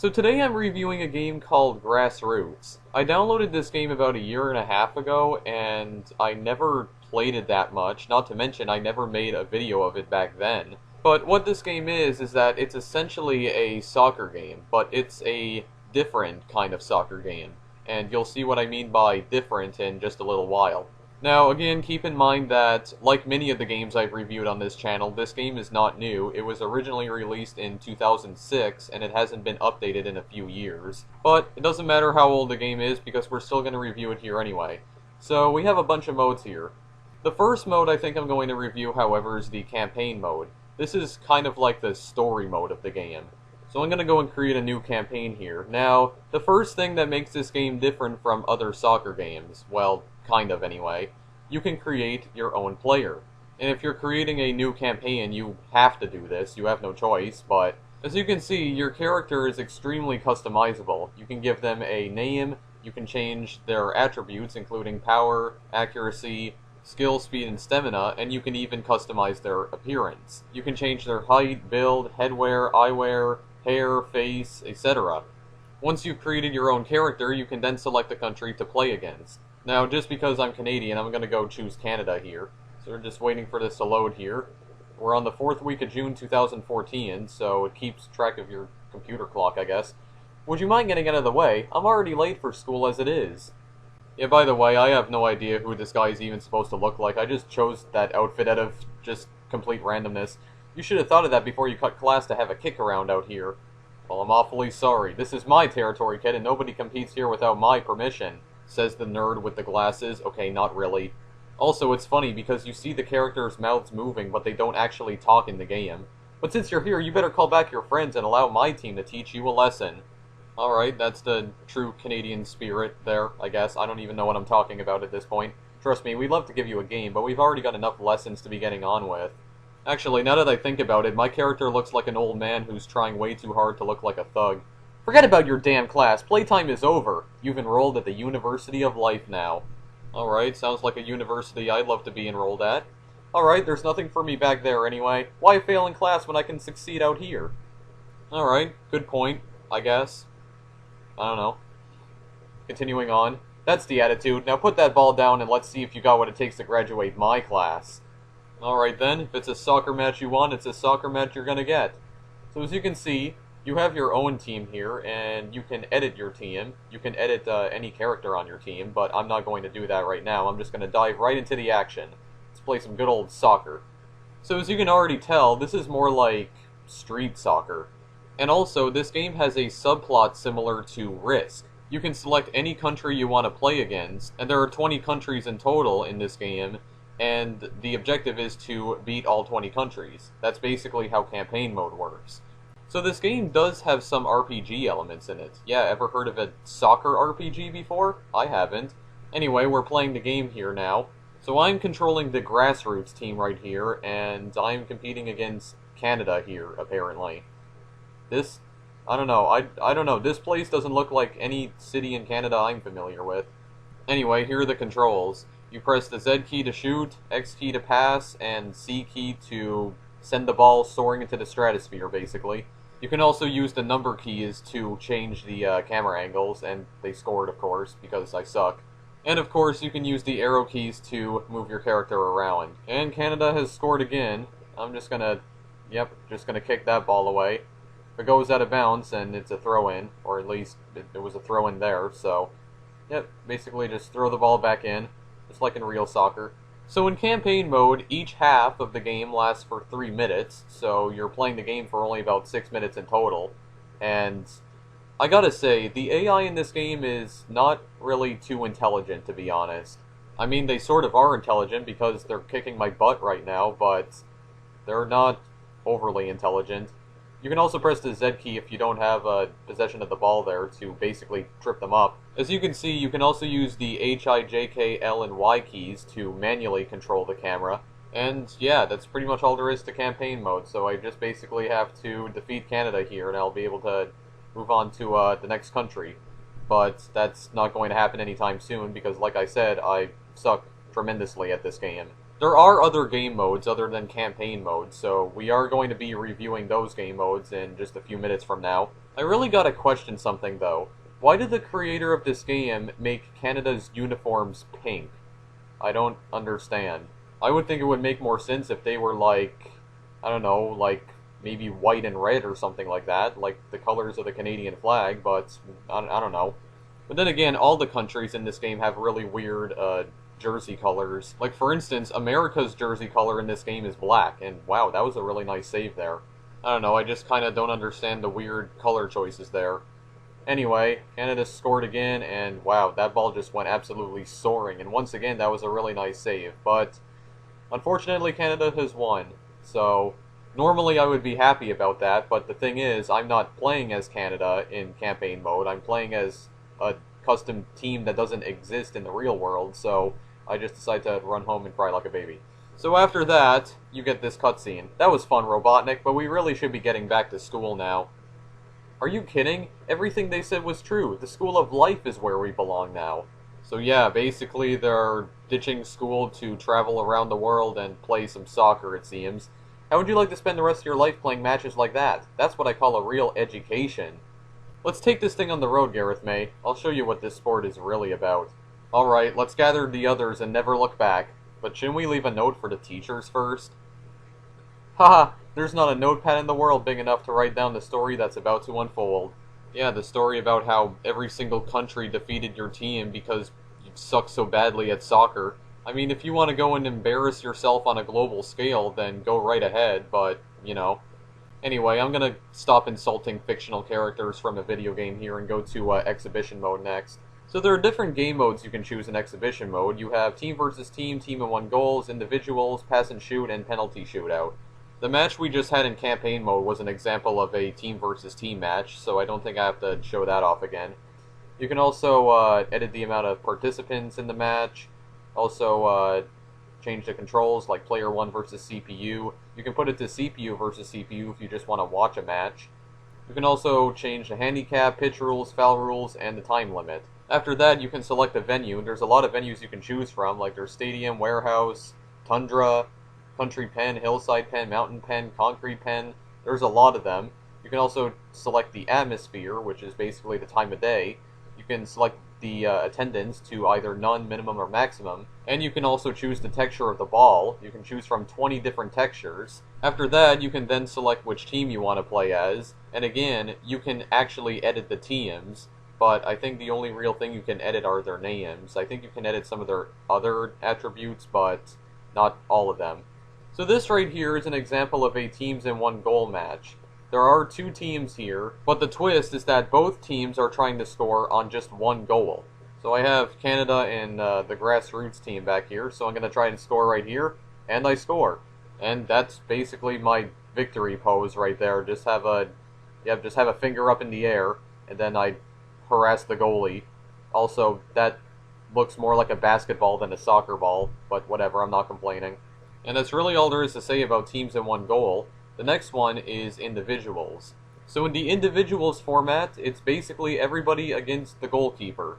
So today I'm reviewing a game called Grassroots. I downloaded this game about a year and a half ago, and I never played it that much, not to mention I never made a video of it back then. But what this game is that it's essentially a soccer game, but it's a different kind of soccer game. And you'll see what I mean by different in just a little while. Now, again, keep in mind that, like many of the games I've reviewed on this channel, this game is not new. It was originally released in 2006, and it hasn't been updated in a few years. But it doesn't matter how old the game is, because we're still going to review it here anyway. So, we have a bunch of modes here. The first mode I think I'm going to review, however, is the campaign mode. This is kind of like the story mode of the game. So I'm going to go and create a new campaign here. Now, the first thing that makes this game different from other soccer games, well, kind of anyway, you can create your own player. And if you're creating a new campaign, you have to do this, you have no choice, but as you can see, your character is extremely customizable. You can give them a name, you can change their attributes, including power, accuracy, skill, speed, and stamina, and you can even customize their appearance. You can change their height, build, headwear, eyewear, hair, face, etc. Once you've created your own character, you can then select the country to play against. Now, just because I'm Canadian, I'm going to go choose Canada here. So we're just waiting for this to load here. We're on the 4th week of June 2014, so it keeps track of your computer clock, I guess. Would you mind getting out of the way? I'm already late for school as it is. Yeah, by the way, I have no idea who this guy is even supposed to look like. I just chose that outfit out of just complete randomness. You should have thought of that before you cut class to have a kick around out here. Well, I'm awfully sorry. This is my territory, kid, and nobody competes here without my permission, says the nerd with the glasses. Okay, not really. Also, it's funny because you see the characters' mouths moving, but they don't actually talk in the game. But since you're here, you better call back your friends and allow my team to teach you a lesson. Alright, that's the true Canadian spirit there, I guess. I don't even know what I'm talking about at this point. Trust me, we'd love to give you a game, but we've already got enough lessons to be getting on with. Actually, now that I think about it, my character looks like an old man who's trying way too hard to look like a thug. Forget about your damn class. Playtime is over. You've enrolled at the University of Life now. Alright, sounds like a university I'd love to be enrolled at. Alright, there's nothing for me back there anyway. Why fail in class when I can succeed out here? Alright, good point, I guess. I don't know. Continuing on. That's the attitude. Now put that ball down and let's see if you got what it takes to graduate my class. Alright then, if it's a soccer match you want, it's a soccer match you're gonna get. So as you can see, you have your own team here, and you can edit your team. You can edit any character on your team, but I'm not going to do that right now. I'm just going to dive right into the action. Let's play some good old soccer. So as you can already tell, this is more like street soccer. And also, this game has a subplot similar to Risk. You can select any country you want to play against, and there are 20 countries in total in this game, and the objective is to beat all 20 countries. That's basically how campaign mode works. So this game does have some RPG elements in it. Yeah, ever heard of a soccer RPG before? I haven't. Anyway, we're playing the game here now. So I'm controlling the Grassroots team right here, and I'm competing against Canada here, apparently. This, I don't know, I don't know, this place doesn't look like any city in Canada I'm familiar with. Anyway, here are the controls. You press the Z key to shoot, X key to pass, and C key to send the ball soaring into the stratosphere, basically. You can also use the number keys to change the camera angles, and they scored, of course, because I suck. And of course, you can use the arrow keys to move your character around. And Canada has scored again. I'm just gonna, just gonna kick that ball away. If it goes out of bounds, and it's a throw-in, or at least it was a throw-in there, so... Yep, basically just throw the ball back in, just like in real soccer. So in campaign mode, each half of the game lasts for 3 minutes, so you're playing the game for only about 6 minutes in total. And I gotta say, the AI in this game is not really too intelligent, to be honest. I mean, they sort of are intelligent because they're kicking my butt right now, but they're not overly intelligent. You can also press the Z key if you don't have possession of the ball there to basically trip them up. As you can see, you can also use the H, I, J, K, L, and Y keys to manually control the camera. And yeah, that's pretty much all there is to campaign mode, so I just basically have to defeat Canada here and I'll be able to move on to the next country. But that's not going to happen anytime soon because, like I said, I suck tremendously at this game. There are other game modes other than campaign mode, so we are going to be reviewing those game modes in just a few minutes from now. I really gotta question something though. Why did the creator of this game make Canada's uniforms pink? I don't understand. I would think it would make more sense if they were like, I don't know, like maybe white and red or something like that, like the colors of the Canadian flag, but I don't know. But then again, all the countries in this game have really weird jersey colors. Like, for instance, America's jersey color in this game is black, and wow, that was a really nice save there. I don't know, I just kind of don't understand the weird color choices there. Anyway, Canada scored again, and wow, that ball just went absolutely soaring, and once again, that was a really nice save. But, unfortunately, Canada has won, so normally I would be happy about that, but the thing is, I'm not playing as Canada in campaign mode, I'm playing as a custom team that doesn't exist in the real world, so I just decided to run home and cry like a baby. So after that, you get this cutscene. That was fun, Robotnik, but we really should be getting back to school now. Are you kidding? Everything they said was true. The School of Life is where we belong now. So yeah, basically they're ditching school to travel around the world and play some soccer, it seems. How would you like to spend the rest of your life playing matches like that? That's what I call a real education. Let's take this thing on the road, Gareth May. I'll show you what this sport is really about. Alright, let's gather the others and never look back. But shouldn't we leave a note for the teachers first? Haha, there's not a notepad in the world big enough to write down the story that's about to unfold. Yeah, the story about how every single country defeated your team because you suck so badly at soccer. I mean, if you want to go and embarrass yourself on a global scale, then go right ahead, but, you know. Anyway, I'm gonna stop insulting fictional characters from a video game here and go to exhibition mode next. So there are different game modes you can choose in exhibition mode. You have team versus team, team and one goals, individuals, pass and shoot, and penalty shootout. The match we just had in campaign mode was an example of a team versus team match, so I don't think I have to show that off again. You can also edit the amount of participants in the match, also change the controls, like player 1 versus CPU. You can put it to CPU versus CPU if you just want to watch a match. You can also change the handicap, pitch rules, foul rules, and the time limit. After that, you can select a venue. There's a lot of venues you can choose from, like there's Stadium, Warehouse, Tundra, Country Pen, Hillside Pen, Mountain Pen, Concrete Pen. There's a lot of them. You can also select the atmosphere, which is basically the time of day. You can select the attendance to either none, minimum, or maximum. And you can also choose the texture of the ball. You can choose from 20 different textures. After that, you can then select which team you want to play as. And again, you can actually edit the teams, but I think the only real thing you can edit are their names. I think you can edit some of their other attributes, but not all of them. So this right here is an example of a teams in one goal match. There are two teams here, but the twist is that both teams are trying to score on just one goal. So I have Canada and the Grassroots team back here, so I'm going to try and score right here, and I score. And that's basically my victory pose right there. Just have a finger up in the air, and then I harass the goalie. Also, that looks more like a basketball than a soccer ball, but whatever, I'm not complaining. And that's really all there is to say about teams in one goal. The next one is individuals. So in the individuals format, it's basically everybody against the goalkeeper.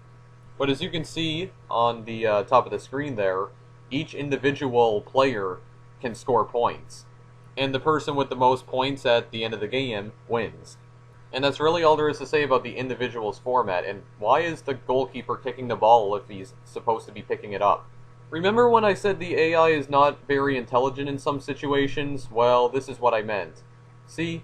But as you can see on the top of the screen there, each individual player can score points. And the person with the most points at the end of the game wins. And that's really all there is to say about the individuals format. And why is the goalkeeper kicking the ball if he's supposed to be picking it up? Remember when I said the AI is not very intelligent in some situations? Well, this is what I meant. See,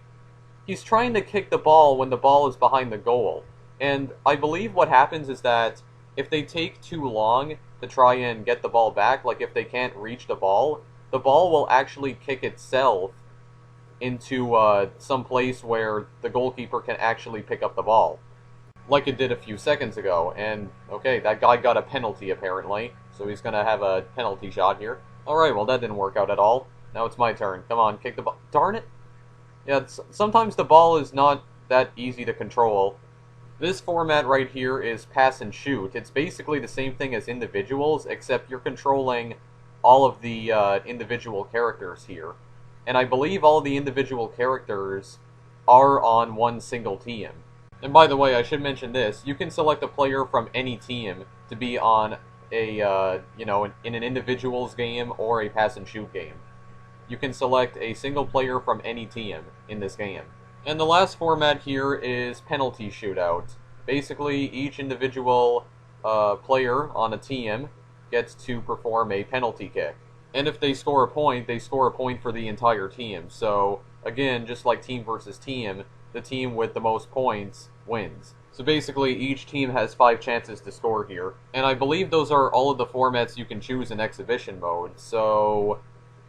he's trying to kick the ball when the ball is behind the goal. And I believe what happens is that if they take too long to try and get the ball back, like if they can't reach the ball will actually kick itself into some place where the goalkeeper can actually pick up the ball. Like it did a few seconds ago, and okay, that guy got a penalty apparently, so he's gonna have a penalty shot here. Alright, well that didn't work out at all. Now it's my turn. Come on, kick the ball. Darn it! Yeah, sometimes the ball is not that easy to control. This format right here is pass and shoot. It's basically the same thing as individuals, except you're controlling all of the individual characters here. And I believe all the individual characters are on one single team. And by the way, I should mention this, you can select a player from any team to be on in an individuals game or a pass and shoot game. You can select a single player from any team in this game. And the last format here is penalty shootout. Basically, each individual player on a team gets to perform a penalty kick. And if they score a point, they score a point for the entire team. So, again, just like team versus team, the team with the most points wins. So basically, each team has 5 chances to score here. And I believe those are all of the formats you can choose in exhibition mode. So,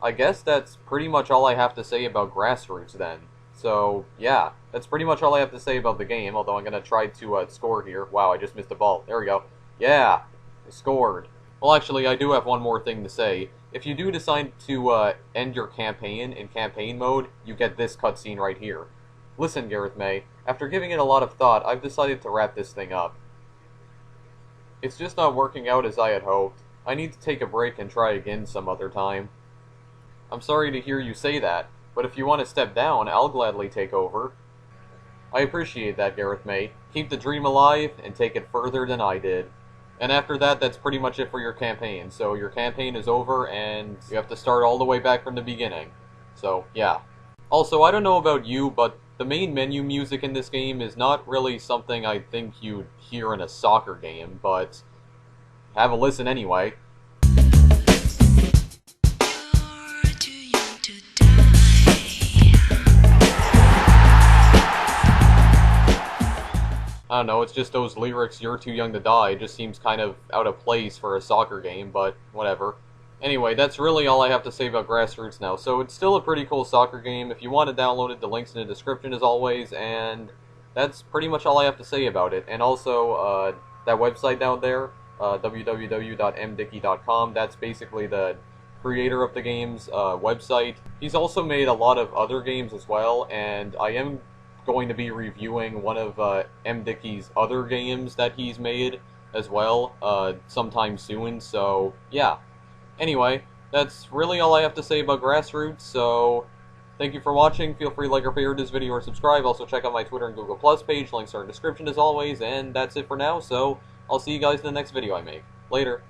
I guess that's pretty much all I have to say about Grassroots then. So, yeah, that's pretty much all I have to say about the game, although I'm going to try to score here. Wow, I just missed the ball. There we go. Yeah, I scored. Well, actually, I do have one more thing to say. If you do decide to end your campaign in campaign mode, you get this cutscene right here. Listen, Gareth May, after giving it a lot of thought, I've decided to wrap this thing up. It's just not working out as I had hoped. I need to take a break and try again some other time. I'm sorry to hear you say that, but if you want to step down, I'll gladly take over. I appreciate that, Gareth May. Keep the dream alive and take it further than I did. And after that, that's pretty much it for your campaign. So your campaign is over, and you have to start all the way back from the beginning. So, yeah. Also, I don't know about you, but the main menu music in this game is not really something I think you'd hear in a soccer game, but have a listen anyway. I don't know, it's just those lyrics, "You're too young to die," it just seems kind of out of place for a soccer game, but whatever. Anyway, that's really all I have to say about Grassroots now. So it's still a pretty cool soccer game. If you want to download it, the link's in the description as always, and that's pretty much all I have to say about it. And also, that website down there, www.mdickey.com, that's basically the creator of the game's website. He's also made a lot of other games as well, and I am going to be reviewing one of M. Dickey's other games that he's made as well sometime soon, so yeah. Anyway, that's really all I have to say about Grassroots, so thank you for watching. Feel free to like or favorite this video or subscribe. Also check out my Twitter and Google Plus page, links are in the description as always, and that's it for now, so I'll see you guys in the next video I make. Later.